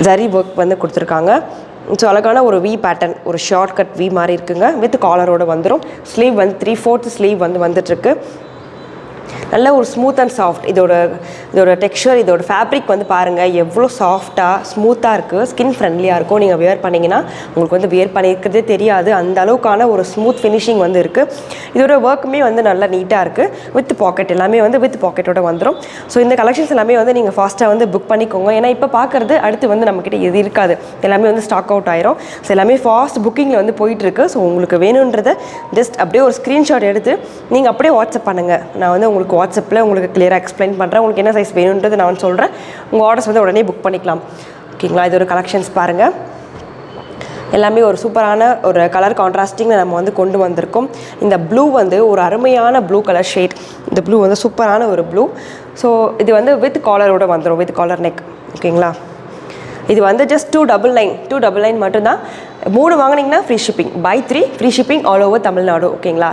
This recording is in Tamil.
ஜரி ஒர்க் வந்து கொடுத்துருக்காங்க. ஸோ அழகான ஒரு வி பேட்டர்ன், ஒரு ஷார்ட் கட் வி மாதிரி இருக்குங்க. வித் காலரோடு வந்துடும். ஸ்லீவ் வந்து 3/4 ஸ்லீவ் வந்து வந்துட்டுருக்கு. நல்ல ஒரு ஸ்மூத் அண்ட் சாஃப்ட். இதோட டெக்ஸ்சர், இதோட ஃபேப்ரிக் வந்து பாருங்கள் எவ்வளோ சாஃப்டாக ஸ்மூத்தாக இருக்குது. ஸ்கின் ஃப்ரெண்ட்லியாக இருக்கும். நீங்கள் வியர் பண்ணிங்கன்னா உங்களுக்கு வந்து வியர் பண்ணியிருக்கிறதே தெரியாது. அந்த அளவுக்கான ஒரு ஸ்மூத் ஃபினிஷிங் வந்து இருக்குது. இதோட ஒர்க்குமே வந்து நல்லா நீட்டாக இருக்குது. வித் பாக்கெட் எல்லாமே வந்து வித் பாக்கெட்டோட வந்துடும். ஸோ இந்த கலெக்ஷன்ஸ் எல்லாமே வந்து நீங்கள் ஃபாஸ்ட்டாக வந்து புக் பண்ணிக்கோங்க. ஏன்னா இப்போ பார்க்குறது அடுத்து வந்து நம்மக்கிட்ட எது இருக்காது, எல்லாமே வந்து ஸ்டாக் அவுட் ஆயிரும். ஸோ எல்லாமே ஃபாஸ்ட் புக்கிங்கில் வந்து போயிட்டுருக்கு. ஸோ உங்களுக்கு வேணுன்றதை ஜஸ்ட் அப்படியே ஒரு ஸ்க்ரீன்ஷாட் எடுத்து நீங்கள் அப்படியே வாட்ஸ்அப் பண்ணுங்கள். நான் வந்து உங்களுக்கு வாட்ஸ்அப்பில் உங்களுக்கு கிளியராக எக்ஸ்பிளைன் பண்ணுறேன். உங்களுக்கு என்ன சைஸ் வேணுன்றது நான் சொல்கிறேன். உங்கள் ஆர்டர்ஸ் வந்து உடனே புக் பண்ணிக்கலாம். ஓகேங்களா? இது ஒரு கலெக்ஷன்ஸ் பாருங்கள். எல்லாமே ஒரு சூப்பரான ஒரு கலர் கான்ட்ராஸ்டிங்கில் நம்ம வந்து கொண்டு வந்திருக்கோம். இந்த ப்ளூ வந்து ஒரு அருமையான ப்ளூ கலர் ஷேட். இந்த ப்ளூ வந்து சூப்பரான ஒரு ப்ளூ. ஸோ இது வந்து வித் காலரோடு வந்துடும், வித் காலர் நெக். ஓகேங்களா? இது வந்து ஜஸ்ட் 299 மட்டும்தான். 3 வாங்கினீங்கன்னா free shipping. Buy 3 free shipping all over Tamil Nadu. ஓகேங்களா?